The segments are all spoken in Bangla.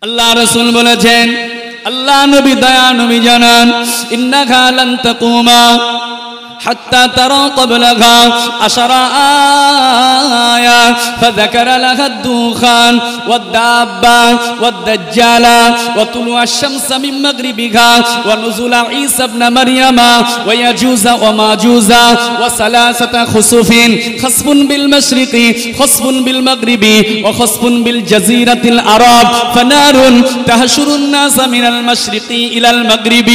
আল্লাহ রাসূল বলেছেন, আল্লাহ নবী দয়া নবী জানান, ইন্নাকা লান তাকুমা حتى ترى قبلها 10 آيات فذكر لها الدخان والدابة والدجال وطلوع الشمس من مغربها ونزول عيسى ابن مريم ويجوز وماجوز وثلاثة خسوف، خسف بالمشرق خسف بالمغرب وخسف بالجزيرة العرب فنار تحشر الناس من المشرق إلى المغرب।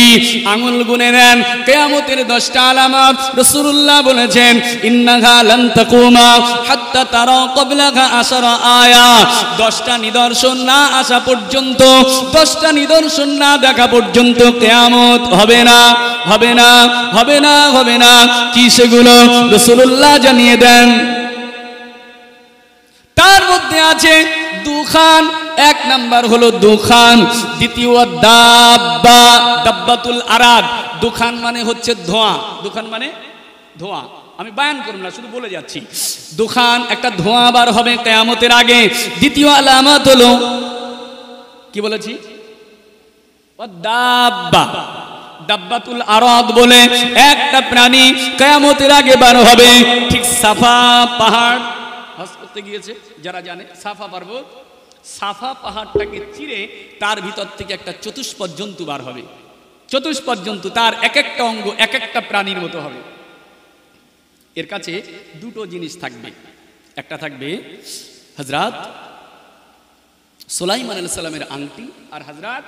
আঙুল গুনে নেন, কিয়ামতের 10টা আলামত রাসূলুল্লাহ বলেছেন, ইন্নাহা লান তাকুমা হাত্তা তারা ক্বাবলাহা 10 আয়াত, 10টা নিদর্শন না আসা পর্যন্ত, 10টা নিদর্শন না দেখা পর্যন্ত কিয়ামত হবে না, হবে না, হবে না, হবে না। কি সেগুলো রাসূলুল্লাহ জানিয়ে দেন। তার মধ্যে আছে দুখান, এক নাম্বার হলো দুখান, দ্বিতীয় দাব্বা, দাব্বাতুল আরাদ। দুখান মানে হচ্ছে ধোঁয়া, দুখান মানে ধোঁয়া, আমি বায়ান করব না, শুধু বলে যাচ্ছি। দুখান একটা ধোঁয়া বার হবে কিয়ামতের আগে। দ্বিতীয় আলামত হলো কি বলেছি, দাব্বা, দাব্বাতুল আরাদ বলে একটা প্রাণী কিয়ামতের আগে বার হবে। ঠিক সাফা পাহাড় হজ করতে গিয়েছে যারা জানে, সাফা পর্বত, সাফা পাহাড়টাকে চিরে তার ভিতর থেকে একটা চতুষ্পদ জন্তু বার হবে। চতুষ্পদ জন্তু, তার এক একটা অঙ্গ এক একটা প্রাণীর মতো হবে। এর কাছে দুটো জিনিস থাকবে, একটা থাকবে হযরত সুলাইমান আলাইহিস সালামের আংটি আর হযরত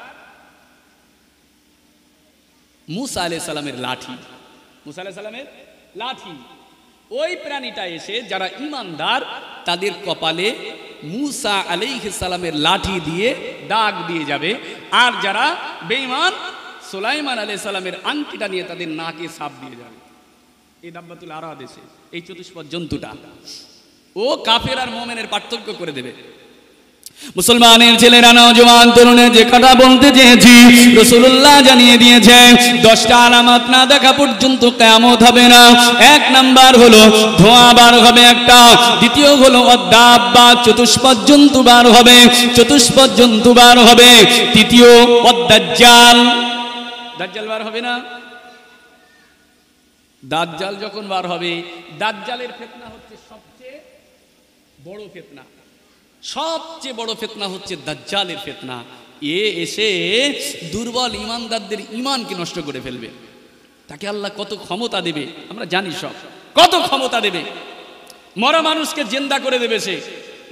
মুসা আলাইহিস সালামের লাঠি। মুসা আলাইহিস সালামের লাঠি। ওই প্রাণীটা এসে যারা ঈমানদার তাদের কপালে মুসা আলাইহিস সালামের লাঠি দিয়ে দাগ দিয়ে যাবে, আর যারা বেঈমান সুলাইমান আলাইহিস সালামের আংটিটা নিয়ে তাদের নাকে ছাপ দিয়ে যাবে। এই দাব্বাতুল আরাদ এসে এই চতুষ্পদ জন্তুটা ও কাফের আর মুমিনের পার্থক্য করে দেবে। মুসলমানের ছেলেরা, নওজওয়ান তরুণের যে কথা বলতে চেয়েছি রাসূলুল্লাহ জানিয়ে দিয়েছে, 10টা আলামত না দেখা পর্যন্ত কিয়ামত হবে না। এক নাম্বার হলো ধোঁয়া বার হবে একটা, দ্বিতীয় হলো দাব্বা, চতুষ্পদ জন্তু বার হবে, চতুষ্পদ জন্তু বার হবে, তৃতীয় দাজ্জাল, দাজ্জাল বার হবে না। দাজ্জাল যখন বার হবে, দাজ্জালের ফিতনা হচ্ছে সবচেয়ে বড় ফিতনা, সবচেয়ে বড় ফিতনা হচ্ছে দাজ্জালের ফিতনা। এ এসে দুর্বল ঈমানদারদের ঈমানকে নষ্ট করে ফেলবে। তাকে আল্লাহ কত ক্ষমতা দেবে আমরা জানি, সব কত ক্ষমতা দেবে। মরা মানুষকে জিন্দা করে দেবে, সে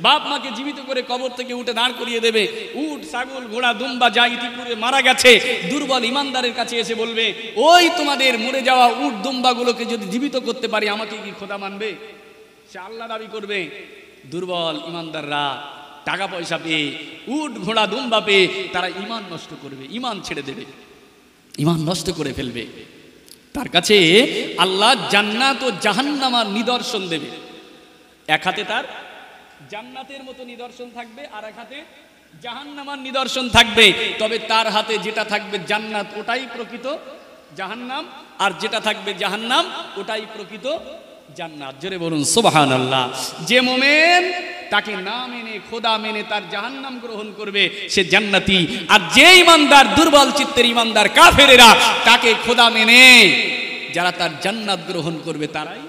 বাপ মাকে জীবিত করে কবর থেকে উঠে দাঁড় করিয়ে দেবে। উট, ছাগল, ঘোড়া, দুম্বা যা ইতিপূর্বে মারা গেছে দুর্বল ঈমানদারের কাছে এসে বলবে, ওই তোমাদের মরে যাওয়া উট দুম্বাগুলোকে যদি জীবিত করতে পারি আমাকে কি খোদা মানবে? সে আল্লাহ দাবি করবে। দুর্বল ঈমানদাররা টাকা পয়সা পেয়ে, উট ঘোড়া দুম্বা পেয়ে তারা ঈমান নষ্ট করবে, ঈমান ছেড়ে দেবে, ঈমান নষ্ট করে ফেলবে। তার কাছে আল্লাহ জান্নাত ও জাহান্নামের নিদর্শন দেবে। এক হাতে তার জান্নাতের মতো নিদর্শন থাকবে, আর এক হাতে জাহান্নামের নিদর্শন থাকবে। তবে তার হাতে যেটা থাকবে জান্নাত ওটাই প্রকৃত জাহান্নাম, আর যেটা থাকবে জাহান্নাম ওটাই প্রকৃত জান্নাত। জোরে বলুন সুবহানাল্লাহ। যে মুমিন তাকে না মেনে খোদা মেনে তার জাহান্নাম গ্রহণ করবে সে জান্নাতি, আর যে ঈমানদার দুর্বল চিত্তের ঈমানদার কাফেরেরা তাকে খোদা মেনে যারা তার জান্নাত গ্রহণ করবে তারাই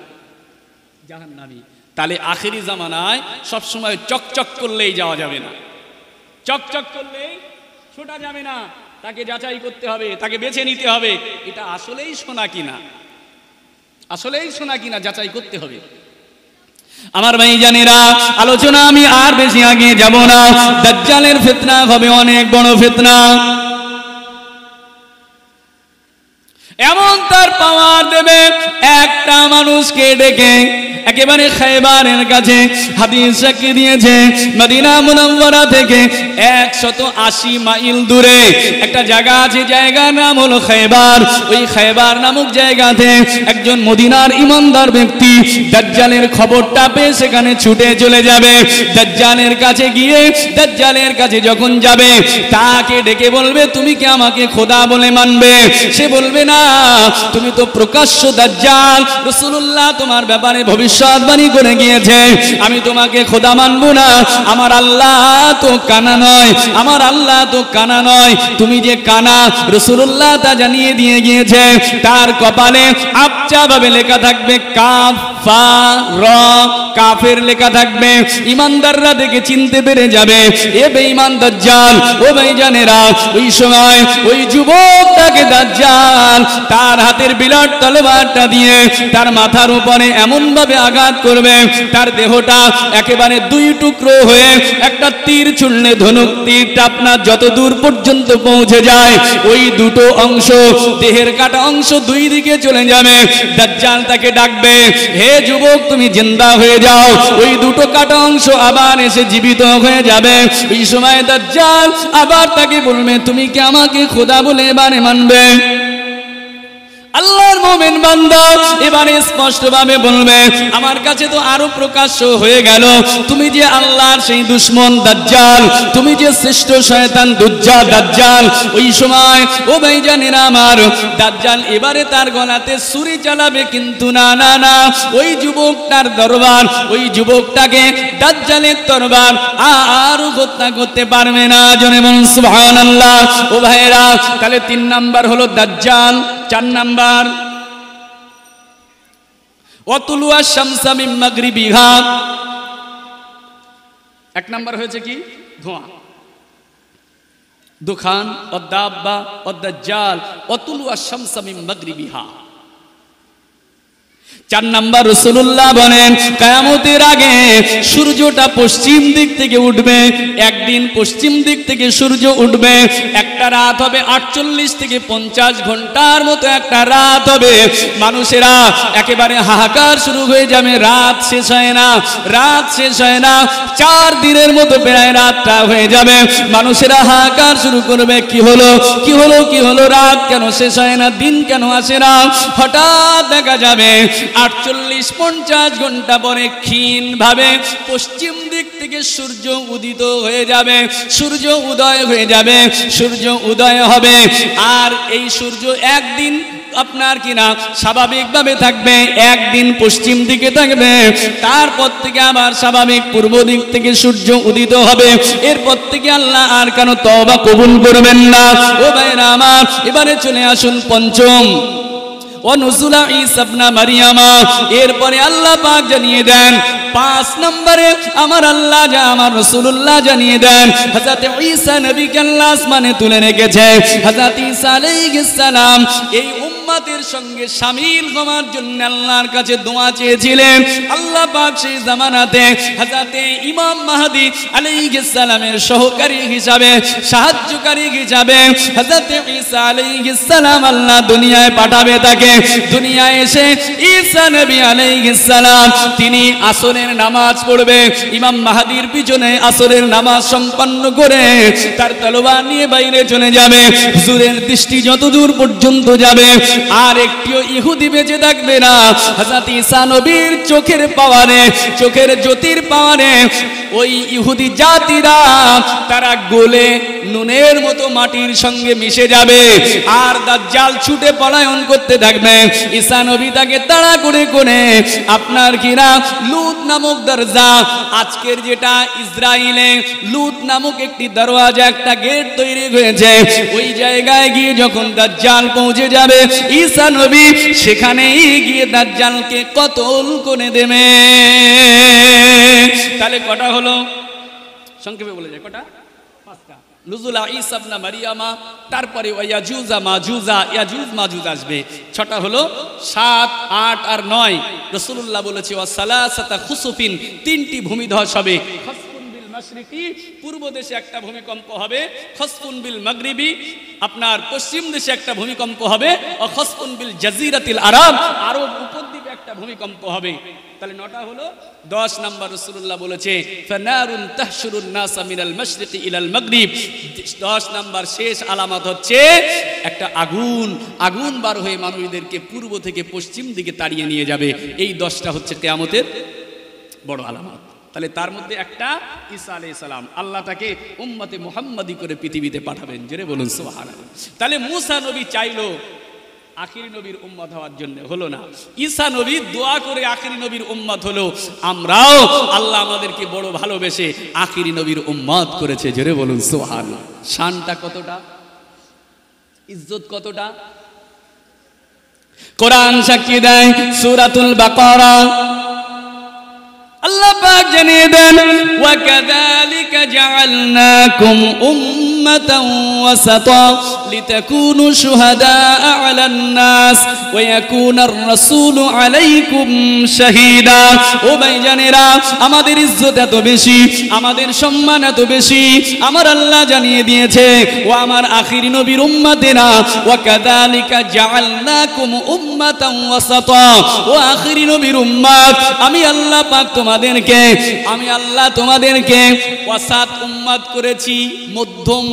জাহান্নামী। তাহলে আখেরি জামানায় সবসময় চকচক করলেই যাওয়া যাবে না, চকচক করলেই ছোটা যাবে না, তাকে যাচাই করতে হবে, তাকে বেছে নিতে হবে এটা আসলেই সোনা কিনা, আসলেই সোনা কিনা যাচাই করতে হবে। আমার ভাইজানেরা, আলোচনা আমি আর বেশি আগে যাব না। দাজ্জালের ফিতনা হবে অনেক বড় ফিতনা, এমন তার পাওয়ার দেবে একটা মানুষকে ডেকে একেবারে খায়বারের কাছে। হাদিস সাক্ষী দিয়েছে মদিনা মুনাওয়ারা থেকে 180 মাইল দূরে একটা জায়গা আছে, জায়গার নাম হলো খায়বার। ওই খায়বার নামক জায়গাতে একজন মদিনার ঈমানদার ব্যক্তি দাজ্জালের খবরটা পেয়ে সেখানে ছুটে চলে যাবে। দাজ্জালের কাছে গিয়ে দাজ্জালের কাছে যখন যাবে তাকে ডেকে বলবে, তুমি কি আমাকে খোদা বলে মানবে? সে বলবে, না, তুমি তো প্রকাশ্য দাজ্জাল, রাসূলুল্লাহ তোমার ব্যাপারে ভবিষ্যৎ ভবিষ্যৎবাণী করে গিয়েছে, আমি তোমাকে খোদা মানবো না, আমার আল্লাহ তো কানা নয়, আমার আল্লাহ তো কানা নয়, তুমি যে কানা রাসূলুল্লাহ তা জানিয়ে দিয়ে গিয়েছে। তার কপালে আবচা ভাবে লেখা থাকবে কাফ ফা র, কাফের লেখা থাকবে। ইমানদাররা দেখে চিনতে পেরে যাবে এ বেঈমান দাজ্জাল। ও ভাইজানেরা, ওই সময় ওই যুবকটাকে দাজ্জাল তার হাতের বিরাট তলোয়ারটা দিয়ে তার মাথার উপরে এমন ভাবে আঘাত করবে, তার দেহটা একেবারে দুই টুকরো হয়ে একটা তীর ছুড়লে ধনুক তীরটা আপনার যত দূর পর্যন্ত পৌঁছে যায়, ওই দুটো অংশ দেহের কাটা অংশ দুই দিকে চলে যাবে। দাজ্জাল তাকে ডাকবে, হে যুবক তুমি জিন্দা হয়ে যাও। ওই দুটো কাটা অংশ আবার এসে জীবিত হয়ে যাবে। ওই সময় দাজ্জাল আবার তাকে বলবে, তুমি কি আমাকে খোদা বলে এবারে মানবে? আল্লাহর মুমিন বান্দা এবারে স্পষ্ট ভাবে বলবে, আমার কাছে তো আরো প্রকাশ্য হয়ে গেল, তুমি যে আল্লাহর সেই দুশমন দাজ্জাল, তুমি যে শ্রেষ্ঠ শয়তান দাজ্জাল। ওই সময় ও ভাইজানেরা আমার, দাজ্জাল এবারে তার গলাতে ছুরি চালাবে, কিন্তু না না না, ওই যুবকটার দরবার, ওই যুবকটাকে দাজ্জালের তরবার আর হত্যা করতে পারবে না। জনে বলুন সুবহানাল্লাহ। ও ভাইরা, তাহলে 3 নাম্বার হলো দাজ্জাল। 4 নাম্বার ওয়াতুলুয়া শামসা মিন মাগরিবিহা। 1 নাম্বার হয়েছে কি? ধোঁয়া, দুখান ওয়াদাব্বা ওয়াদাজ্জাল ওয়াতুলুয়া শামসা মিন মাগরিবিহা। 4 নাম্বার রাসূলুল্লাহ বলেন, কিয়ামতের আগে সূর্যটা পশ্চিম দিক থেকে উঠবে। একদিন পশ্চিম দিক থেকে সূর্য উঠবে, একটা রাত হবে 48 থেকে 50 ঘন্টার মতো একটা রাত হবে। মানুষেরা একেবারে হাহাকার শুরু হয়ে যাবে, রাত শেষ হয় না, রাত শেষ হয় না। 4 দিনের মতো প্রায় রাতটা হয়ে যাবে। মানুষেরা হাহাকার শুরু করবে, কি হলো কি হলো কি হলো, রাত কেন শেষ হয় না, দিন কেন আসে না? হঠাৎ দেখা যাবে 48-50 ঘন্টা পরে ক্ষীণ ভাবে পশ্চিম দিক থেকে সূর্য উদিত হয়ে যাবে, সূর্য উদয় হয়ে যাবে, সূর্য উদয় হবে। আর এই সূর্য একদিন আপনার কিনা স্বাভাবিকভাবে থাকবে, একদিন পশ্চিম দিকে থাকবে, তারপর থেকে আবার স্বাভাবিক পূর্ব দিক থেকে সূর্য উদিত হবে। এরপর থেকে আল্লাহ আর কেন তওবা কবুল করবেন না। ও ভাইরা আমার, এবারে চলে আসুন পঞ্চম, অনুজুলা ঈসা ইবনে মারইয়াম। এরপরে আল্লাহ পাক জানিয়ে দেন 5 নম্বরে আমার আল্লাহ আমার রাসূলুল্লাহ জানিয়ে দেন, হযরত ঈসা নবীকে আল্লাহ আসমানে তুলে রেখেছে। হযরত ঈসা আলাইহিস সালাম এই উম্মতের সঙ্গে শামিল হওয়ার জন্য আল্লাহর কাছে দোয়া চেয়েছিলেন। আল্লাহ পাক সেই জামানাতে হযরত ইমাম মাহদী আলাইহিস সালামের সহকারী হিসাবে, সাহায্যকারী হিসাবে হযরত ঈসা আলাইহিস সালাম আল্লাহ দুনিয়ায় পাঠাবে। তাকে দুনিয়ায় এসে ঈসা নবী আলাইহিস সালাম তিনি আসরের নামাজ পড়বে, ইমাম মাহদীর পিছনে আসরের নামাজ সম্পন্ন করে তার তলোয়ার নিয়ে বাইরে চলে যাবে। হুজুরের দৃষ্টি যতদূর পর্যন্ত যাবে আর একটিও ইহুদি বেঁচে থাকবে না। হযরত ঈসা নবীর চোখের পাওয়ারে, চোখের জ্যোতির পাওয়ারে ওই ইহুদি জাতিরা তারা গলে নুনের মতো মাটির সঙ্গে মিশে যাবে। আর দাজ্জাল ছুটে পলায়ন করতে থাকবে। ঈসা নবী তাকে তাড়া করে করে আপনার কিনা লুত নামক দরজা, আজকের যেটা ইসরায়েলে লুত নামক একটি দরওয়াজা, একটা গেট তৈরি হয়েছে, ওই জায়গায় গিয়ে যখন দাজ্জাল পৌঁছে যাবে, ঈসা নবী সেখানেই গিয়ে দাজ্জালকে কতল করে দেবে। তাহলে কটা হলো? সংক্ষেপে বলে যায় কটা? 5টা। নুজুলা ঈসা ইবনে মারইয়াম, তারপরে ইয়াজুজা মাজুজা, ইয়াজুজ মাজুজ আসবে। 6টা হলো 7, 8 আর 9। রাসূলুল্লাহ বলেছে ওয়া সালাসাতা খুসুফিন, 3টি ভূমিধস হবে। খসফুন বিল মাশরিকি, পূর্ব দেশে একটা ভূমিকম্প হবে। খসফুন বিল মাগরিবি, আপনার পশ্চিম দেশে একটা ভূমিকম্প হবে। ও খসফুন বিল জাজিরাতিল আরব, আরব উপদ্বীপে একটা ভূমিকম্প হবে। তাহলে 9টা হলো। 10 নাম্বার রাসূলুল্লাহ বলেছে ফানারুন তাহশুরুন নাসা মিনাল মাশরিকি ইলাল মাগরিব। 10 নাম্বার শেষ আলামত হচ্ছে একটা আগুন, আগুন বার হয়ে মানুষদেরকে পূর্ব থেকে পশ্চিম দিকে তাড়িয়ে নিয়ে যাবে। এই 10টা হচ্ছে কিয়ামতের বড় আলামত। তাহলে তার মধ্যে একটা ঈসা আলাইহিস সালাম, আল্লাহ তাকে উম্মতে মুহাম্মাদি করে পৃথিবীতে পাঠাবেন। জোরে বলুন সুবহানাল্লাহ। তাহলে মুসা নবী চাইলো আখিরি নবীর উম্মত হওয়ার জন্য, হলো না। ঈসা নবী দোয়া করে আখিরি নবীর উম্মত হলো, আমরাও আল্লাহ আমাদেরকে বড় ভালোবেসে আখিরি নবীর উম্মত করেছে। জোরে বলুন সুবহানাল্লাহ। শানটা কতটা, ইজ্জত কতটা। কোরআন সাক্ষী দেয়, সূরাতুল বাকারা আল্লাহ পাক জানিয়ে দেন, ওয়া কাযালিকা জাআলনাকুম উম্মাতান ওয়াসাতা লিতাকুনু শুহাদাআ আলান নাস ওয়া ইয়াকুনার রাসূলু আলাইকুম শাহীদা। ও ভাইজানেরা, আমাদের ইজ্জত এত বেশি, আমাদের সম্মান এত বেশি, আমার আল্লাহ জানিয়ে দিয়েছে, ও আমার আখিরি নবীর উম্মতেরা, ওয়া কাযালিকা জাআলনাকুম উম্মাতান ওয়াসাতা, ও আখিরি নবীর উম্মত, আমি আল্লাহ পাক আমি আল্লাহ তোমাদেরকে ওয়াসাত উম্মত করেছি, মধ্যম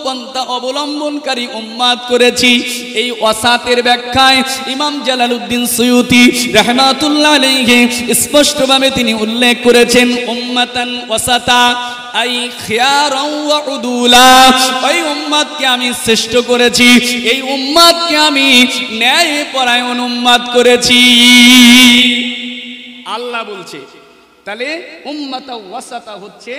পন্থা অবলম্বনকারী উম্মত করেছি। এই ওয়াসাতের ব্যাখ্যায় ইমাম জালালউদ্দিন সুয়ুতি রাহমাতুল্লাহ আলাইহি স্পষ্টভাবে তিনি উল্লেখ করেছেন, উম্মাতান ওয়াসাতা আই খিয়ারান ওয়া উদুলা, ওই উম্মতকে আমি শ্রেষ্ঠ করেছি, এই উম্মতকে আমি ন্যায়পরায়ণ উম্মত করেছি। আল্লাহ বলছে, তাহলে উম্মাতান ওয়াসাতা হচ্ছে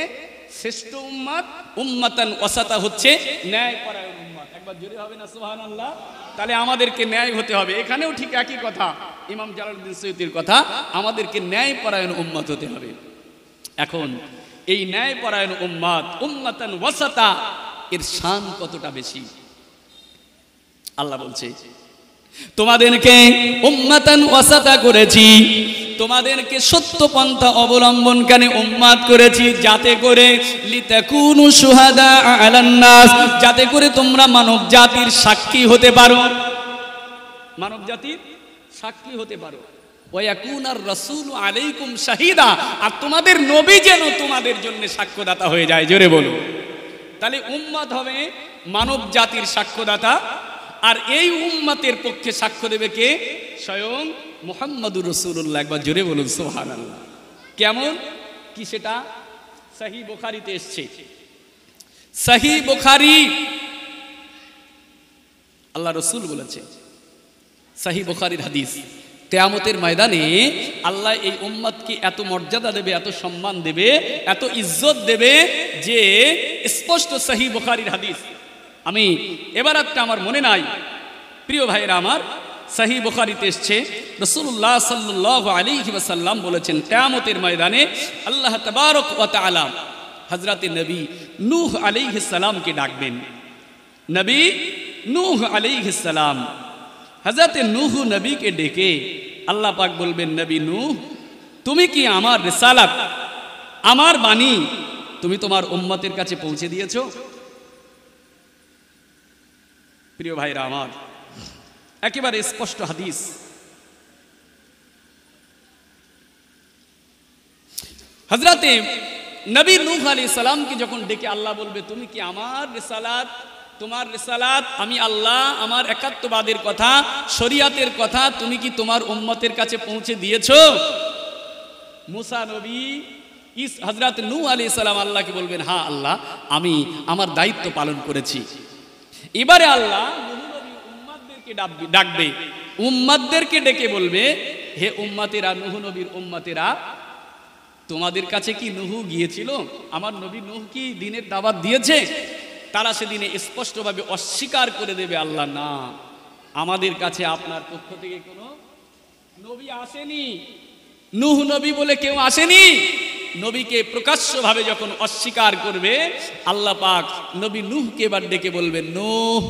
শ্রেষ্ঠ উম্মত, উম্মাতান ওয়াসাতা হচ্ছে ন্যায়পরায়ণ উম্মত। একবার জোরে হবে না সুবহানাল্লাহ? তাহলে আমাদেরকে ন্যায় হতে হবে। এখানেও ঠিক একই কথা, ইমাম জালালউদ্দিন সুয়ুতির কথা, আমাদেরকে ন্যায়পরায়ণ উম্মত হতে হবে। এখন এই ন্যায়পরায়ণ উম্মত, উম্মাতান ওয়াসাতা, এর শান কতটা বেশি। আল্লাহ বলছে, তোমাদেরকে উম্মাতান ওয়াসাতা করেছি, তোমাদেরকে সত্য পন্থা অবলম্বনকারী উম্মত করেছি, যাতে করে লিতাকুনু শুহাদা আলান নাস, যাতে করে তোমরা মানব জাতির সাক্ষী হতে পারো, মানব জাতির সাক্ষী হতে পারো। ওয়া ইয়াকুনার রাসূলু আলাইকুম শাহীদা, আর তোমাদের নবী যেন তোমাদের জন্য সাক্ষ্যদাতা হয়ে যায়। জোরে বলো। তাহলে উম্মত হবে মানব জাতির সাক্ষ্যদাতা, আর এই উম্মতের পক্ষে সাক্ষ্য দেবে কে? স্বয়ং মুহাম্মাদুর রাসূলুল্লাহ। একবার জোরে বলুন সুবহানাল্লাহ। কেমন কি সেটা সহিহ বুখারীতে এসেছে। সহিহ বুখারী, আল্লাহ রাসূল বলেছে, সহিহ বুখারীর হাদিস, কিয়ামতের ময়দানে আল্লাহ এই উম্মতকে এত মর্যাদা দেবে, এত সম্মান দেবে, এত ইজ্জত দেবে, যে স্পষ্ট সহিহ বুখারীর হাদিস। আমি এবারটা আমার মনে নাই, প্রিয় ভাইরা আমার, সহিহ বুখারীতে এসেছে, রাসূলুল্লাহ সাল্লাল্লাহু আলাইহি ওয়াসাল্লাম বলেছেন, কিয়ামতের ময়দানে আল্লাহ তাবারক ওয়া তাআলা হযরতে নবী নূহ আলাইহিস সালামকে ডাকবেন। নবী নূহ আলাইহিস সালাম, হযরতে নূহ নবীকে ডেকে আল্লাহ পাক বলবেন, নবী নূহ, তুমি কি আমার রিসালাত, আমার বাণী তুমি তোমার উম্মতের কাছে পৌঁছে দিয়েছো? প্রিয় ভাইরা আমার, একেবারে স্পষ্ট হাদিস। হযরতে নবী নূহ আলাইহিস সালামকে যখন ডেকে আল্লাহ বলবে, তুমি কি আমার রিসালাত, তোমার রিসালাত, আমি আল্লাহ আমার একাত্মবাদের কথা, শরিয়াতের কথা তুমি কি তোমার উম্মতের কাছে পৌঁছে দিয়েছো? মুসা নবী, হযরত নূহ আলাইহিস সালাম আল্লাহকে বলবেন, হ্যাঁ আল্লাহ, আমি আমার দায়িত্ব পালন করেছি। এবারে আল্লাহ নূহ নবী উম্মতদেরকে ডাকবে, উম্মতদেরকে ডেকে বলবে, হে উম্মতেরা, নূহ নবীর উম্মতেরা, তোমাদের কাছে কি নূহ গিয়েছিল? আমার নবী নূহ কি দ্বীনের দাওয়াত দিয়েছে? তারা সেদিনে স্পষ্টভাবে অস্বীকার করে দেবে, আল্লাহ না, আমাদের কাছে আপনার পক্ষ থেকে কোনো নবী আসেনি, নূহ নবী বলে কেউ আসেনি। নবীকে প্রকাশ্যভাবে যখন অস্বীকার করবে, আল্লাহ পাক নবী নূহকে এবার ডেকে বলবেন, নূহ,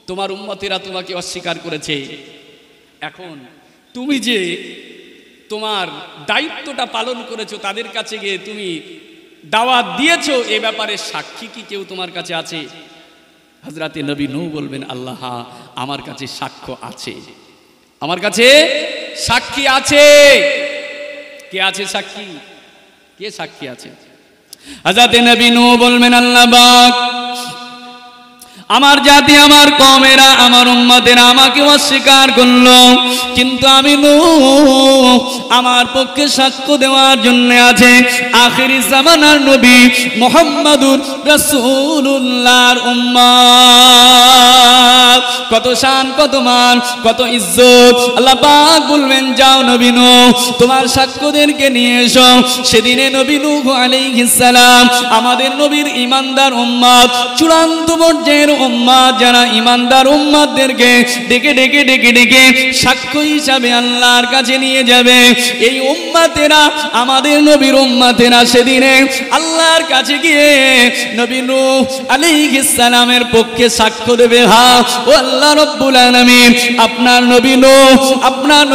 তোমার উম্মতেরা তোমাকে অস্বীকার করেছে, এখন তুমি যে তোমার দায়িত্বটা পালন করেছো, তাদের কাছে গিয়ে তুমি দাওয়াত দিয়েছো, এ ব্যাপারে সাক্ষী কি কেউ তোমার কাছে আছে? হযরতে নবী নূহ বলবেন, আল্লাহ, আমার কাছে সাক্ষ্য আছে, আমার কাছে সাক্ষী আছে। কে আছে সাক্ষী? কে সাক্ষী আছে? হযরতে নবী নূহ বলবেন, আল্লাহ পাক আমার জাতি, আমার কওমেরা, আমার উম্মতেরা আমাকে অস্বীকার করলো, কিন্তু আমি নূহ আমার পক্ষে সাক্ষ্য দেওয়ার জন্য আছে আখিরি জামানার নবী মুহাম্মাদুর রাসূলুল্লাহর উম্মত। কত শান, কত মান, কত ইজ্জত। আল্লাহ পাক বলবেন, যাও নবী নূহ তোমার সাক্ষ্যদেরকে নিয়ে এসো। সেদিনে নবী নূহ আলাইহিস সালাম আমাদের নবীর ঈমানদার উম্মত, চূড়ান্ত পর্যায়ের উম্মত, যারা ঈমানদার উম্মতদেরকে ডেকে ডেকে ডেকে ডেকে সাক্ষ্য হিসাবে আল্লাহর কাছে নিয়ে যাবে। এই উম্মতেরা, আমাদের নবীর উম্মতেরা সেদিনে আল্লাহর কাছে গিয়ে নবী নূহ আলাইহিস সালামের পক্ষে সাক্ষ্য দেবে। হ্যাঁ ও আল্লাহ রাব্বুল আলামিন, আপনার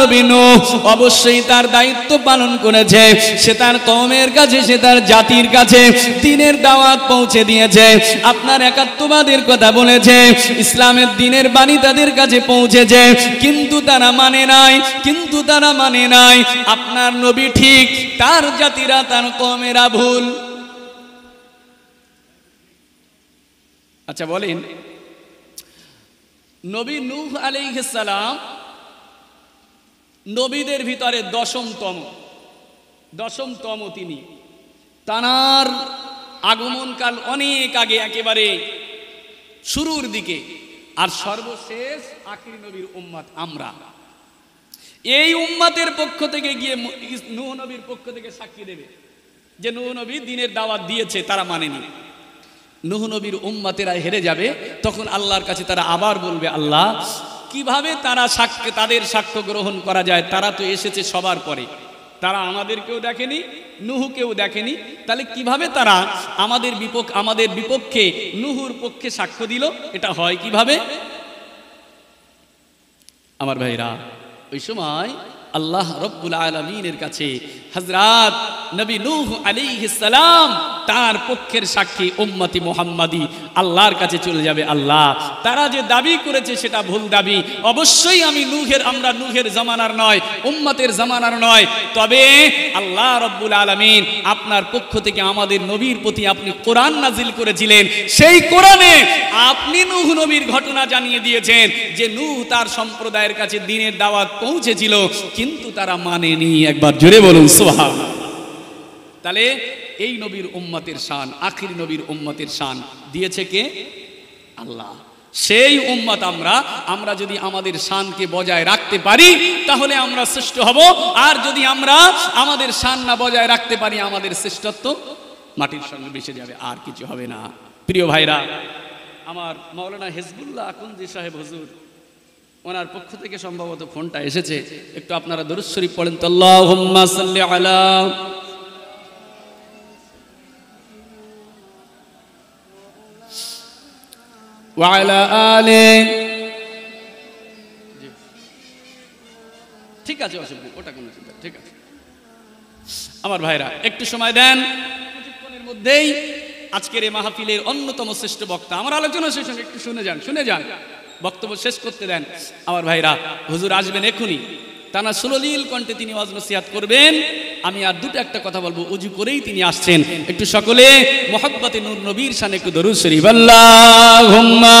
নবী নূহ অবশ্যই তার দায়িত্ব পালন করেছে। সে তার কওমের কাছে, সে তার জাতির কাছে দ্বীনের দাওয়াত পৌঁছে দিয়েছে, আপনার একাত্মবাদের কথা বলেছে, ইসলামের দ্বীনের বাণী তাদের কাছে পৌঁছেছে, কিন্তু তারা মানে নাই। আপনার নবী ঠিক, তার জাতিরা, তার কওমেরা ভুল। আচ্ছা বলেন, নবী নূহ আলাইহিস সালাম নবীদের ভিতরে দশমতম তিনি। তার আগমনকাল অনেক আগে, একেবারে শুরুর দিকে, আর সর্বশেষ আখিরি নবীর উম্মত আমরা। এই উম্মতের পক্ষ থেকে গিয়ে নূহ নবীর পক্ষ থেকে সাক্ষী দেবে যে নূহ নবী দ্বীনের দাওয়াত দিয়েছে, তারা মানেনি। নূহ নবীর উম্মতেরা হেরে যাবে, তখন আল্লাহর কাছে তারা আবার বলবে, আল্লাহ কিভাবে তাদের সাক্ষ্য গ্রহণ করা যায়? তারা তো এসেছে সবার পরে, তারা আমাদেরকেও দেখেনি, নূহকেও দেখেনি, তাহলে কিভাবে তারা আমাদের বিপক্ষে নূহুর পক্ষে সাক্ষ্য দিল? এটা হয় কিভাবে? আমার ভাইরা, ওই সময় আল্লাহ রব্বুল আলামিনের কাছে হযরত নবী নূহ আলাইহিস সালাম তার পক্ষের সাক্ষী উম্মতি মুহাম্মাদি আল্লাহর কাছে চলে যাবে। আল্লাহ, তারা যে দাবি করেছে সেটা ভুল দাবি। অবশ্যই আমরা নূহের জামানার নয়, উম্মতের জামানার নয়। তবে আল্লাহ রব্বুল আলামিন আপনার পক্ষ থেকে আমাদের নবীর প্রতি আপনি কোরআন নাজিল করেছিলেন, সেই কোরআনে আপনি নূহ নবীর ঘটনা জানিয়ে দিয়েছেন যে নূহ তার সম্প্রদায়ের কাছে দ্বীনের দাওয়াত পৌঁছেছিল, কিন্তু তারা মানেনি। একবার জোরে বলুন সুবহানাল্লাহ। তাহলে এই নবীর উম্মতের শান, আখির নবীর উম্মতের শান দিয়েছে কে? আল্লাহ। সেই উম্মত আমরা যদি আমাদের শানকে বজায় রাখতে পারি তাহলে আমরা শ্রেষ্ঠ হব, আর যদি আমরা আমাদের শান না বজায় রাখতে পারি আমাদের শ্রেষ্ঠত্ব মাটির সঙ্গে মিশে যাবে, আর কিছু হবে না। প্রিয় ভাইরা, আমার মাওলানা হিজবুল্লাহ আকুন্দি সাহেব হুজুর, ওনার পক্ষ থেকে সম্ভবত ফোনটা এসেছে, একটু আপনারা দরুদ শরীফ পড়েন তো। আল্লাহুম্মা সাল্লি আলা ওয়া আলা আলি। ঠিক আছে, অসুবিধা, ওটা কোনো চিন্তা, ঠিক আছে। আমার ভাইরা একটু সময় দেন, কিছুক্ষণের মধ্যেই আজকের এই মাহফিলের অন্যতম শ্রেষ্ঠ বক্তা, আমার আলোচনা শেষ হবে, একটু শুনে যান, বক্তব্য শেষ করতে দেন। আমার ভাইরা, হুজুর আসবেন এখনই, তানা সুললিল কণ্ঠে তিনি ওয়াজ নসিহত করবেন। আমি আর একটা কথা বলবো, উজু করেই তিনি আসছেন। একটু সকলে মুহাব্বতে নূর নবীর শানে একটু দরুদ শরীফ। আল্লাহুম্মা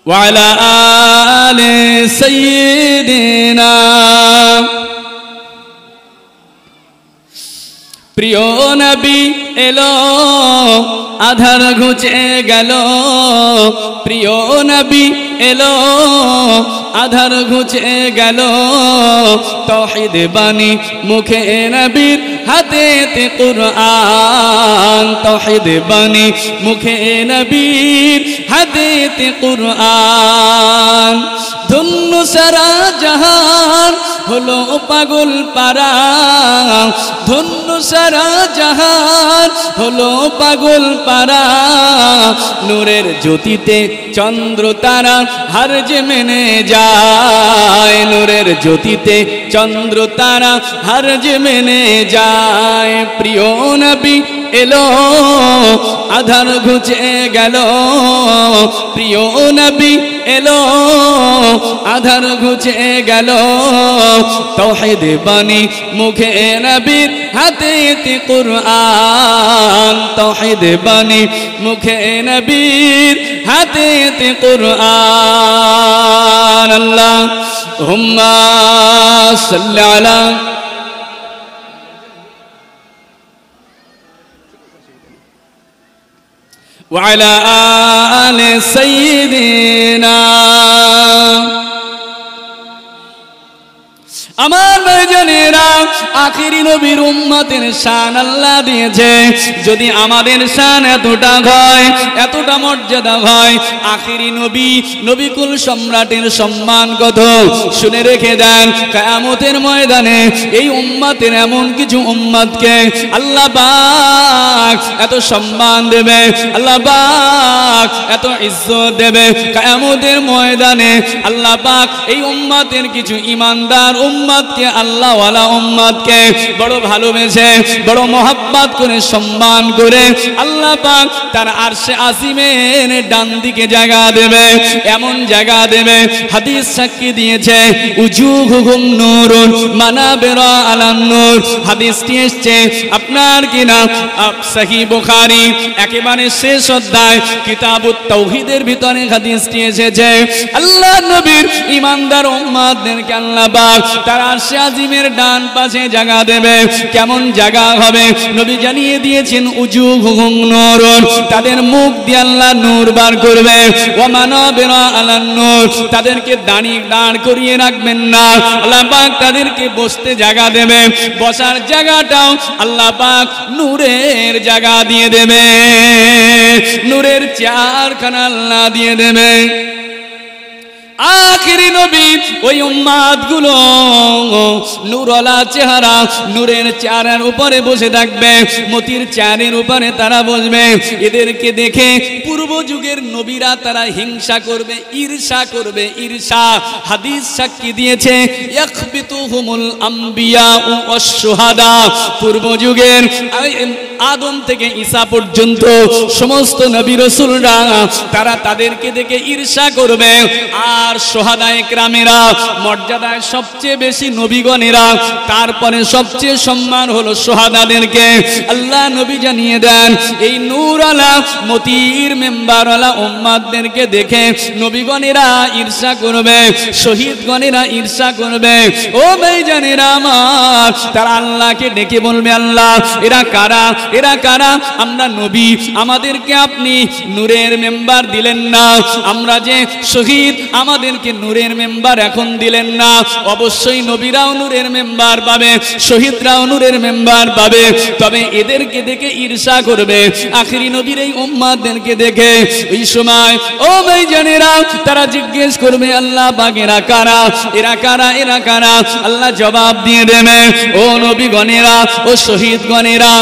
ওয়া আলা আলি সাইয়্যিদিনা। প্রিয় নবী এলো, আধার ঘুচে গেল। প্রিয় নবী এলো, আধার ঘুচে গেল। তাওহীদ বাণী মুখে নবীর, হাতেতে কুরআন। তাওহীদ বাণী মুখে নবীর, হাতেতে কুরআন। ধন্য সারা জাহান হলো পাগল পারা। ধন্য সারা জাহান হলো পাগল পারা। নূরের জ্যোতিতে চন্দ্র তারা হার যে মেনে যায়। নূরের জ্যোতিতে চন্দ্র তারা হার যে মেনে যায়। প্রিয় নবী এলো, আধার ঘুচে গেল। প্রিয় নবী এলো আধার ঘুচে গেল তাওহীদ বাণী মুখে নবীর হাতে কুরআন তাওহীদ বাণী মুখে নবীর হাতে কুরআন আল্লাহুম্মা সাল্লি আলা وعلى آل سيدنا আমার ভাইজানেরা আখিরি নবীর উম্মতের শান আল্লাহ দিয়েছে যদি আমাদের শান এতটা হয় এতটা মর্যাদা হয় আখিরি নবীকুল সম্রাটের সম্মান কত শুনে রেখে দেন কিয়ামতের ময়দানে এই উম্মতের এমন কিছু উম্মতকে আল্লাহ পাক এত সম্মান দেবে আল্লাহ পাক এত ইজ্জত দেবে কিয়ামতের ময়দানে আল্লাহ পাক এই উম্মতের কিছু ঈমানদার উম্মতকে আল্লাহ ওয়ালা উম্মতকে বড় ভালোবেসে বড় মোহাব্বত করে সম্মান করে আল্লাহ পাক তার আরশে আজিমের ডান দিকে জায়গা দেবে এমন জায়গা দেবে হাদিস সাক্ষী দিয়েছে উজুহুহুম নূরুন মানাবিরা আলান নূর হাদিসটি এসেছে আপনার কিনা সহিহ বুখারী একেবারে শেষ অধ্যায় কিতাবুত তাওহীদের ভিতরে হাদিসটি এসেছে আল্লাহ নবীর ঈমানদার উম্মতদেরকে আল্লাহ পাক তার আরশে আজিমের ডান পাশে জায়গা দেবে কেমন জায়গা হবে নবী জানিয়ে দিয়েছেন উজুহুহুম নূরুন তাদের মুখ দিয়ে আল্লাহ নূর বার করবে ওয়া মানাবিরা আলান নূর তাদেরকে দাঁড় করিয়ে রাখবেন না আল্লাহ পাক তাদেরকে বসতে জায়গা দেবে বসার জায়গাটাও আল্লাহ পাক নূরের জায়গা দিয়ে দেবে নূরের চেয়ারখানা আল্লাহ দিয়ে দেবে আখিরি নবী ওই উম্মতগুলো নূরওয়ালা চেহারা নূরের চেয়ারের উপরে বসে থাকবে মতির চেয়ারের উপরে তারা বসবে এদেরকে দেখে পূর্ব যুগের নবীরা তারা হিংসা করবে ঈর্ষা হাদিস সাক্ষী দিয়েছে ইয়াখবিতুহুমুল আম্বিয়া ওয়াস শুহাদা পূর্ব যুগের আদম থেকে ঈসা পর্যন্ত সমস্ত নবী রাসূলরা তারা তাদেরকে দেখে ঈর্ষা করবে আর শুহাদায়ে কেরামেরা মর্যাদায় সবচেয়ে বেশি নবীগণেরা তারপরে সবচেয়ে সম্মান হলো শুহাদাদেরকে আল্লাহ নবী জানিয়ে দেন এই নূরওয়ালা মতির মেম্বারওয়ালা উম্মতদেরকে দেখে নবীগণেরা ঈর্ষা করবে শহীদগণেরা ঈর্ষা করবে ও ভাইজানেরা আমার তারা আল্লাহকে ডেকে বলবে আল্লাহ এরা কারা আমরা নবী আমাদেরকে আপনি নূরের মেম্বার দিলেন না আমরা যে শহীদ আমাদেরকে নূরের মেম্বার এখন দিলেন না অবশ্যই নবীরাও নূরের মেম্বার পাবে শহীদরাও নূরের মেম্বার পাবে তবে এদেরকে দেখে ঈর্ষা করবে আখিরি নবীর এই উম্মতদেরকে দেখে ওই সময় ও ভাইজানেরা তারা জিজ্ঞেস করবে আল্লাহ পাক এরা কারা আল্লাহ জবাব দিয়ে দেবে ও নবীগণেরা ও শহীদগণেরা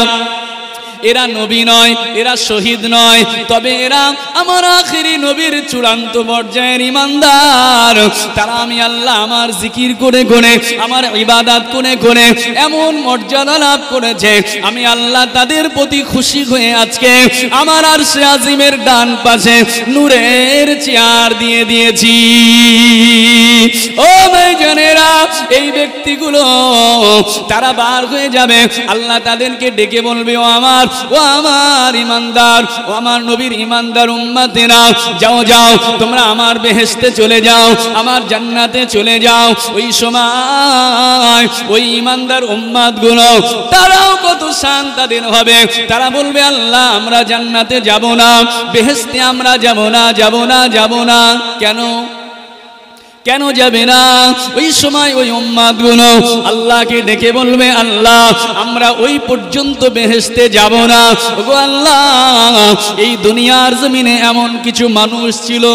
এরা নবী নয় এরা শহীদ নয় তবে এরা আমার আখিরি নবীর চূড়ান্ত পর্যায়ের ঈমানদার তারা আমি আল্লাহ আমার জিকির করে করে আমার ইবাদত করে করে এমন মর্যাদা লাভ করেছে আমি আল্লাহ তাদের প্রতি খুশি হয়ে আজকে আমার আরশে আজিমের ডান পাশে নূরের চেয়ার দিয়ে দিয়েছি ও ভাইজানেরা এই ব্যক্তিগুলো তারা বার হয়ে যাবে আল্লাহ তাদেরকে ডেকে বলবে ও আমার ঈমানদার ও আমার নবীর ঈমানদার উম্মতেরা যাও তোমরা আমার বেহেশতে চলে যাও আমার জান্নাতে চলে যাও ওই সময় ওই ঈমানদার উম্মতগুলো তারাও কত শান তাদের হবে তারা বলবে আল্লাহ আমরা জান্নাতে যাব না বেহেশতে আমরা যাব না কেন যাবে না ওই সময় ওই উম্মতগুলো আল্লাহকে ডেকে বলবে আল্লাহ আমরা ওই পর্যন্ত বেহেশতে যাব না ওগো আল্লাহ এই দুনিয়ার জমিনে এমন কিছু মানুষ ছিল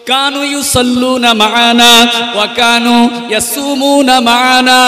কানু ইউসাল্লুনা মা'ানা ওয়া কানু ইয়াসুমুনা মা'ানা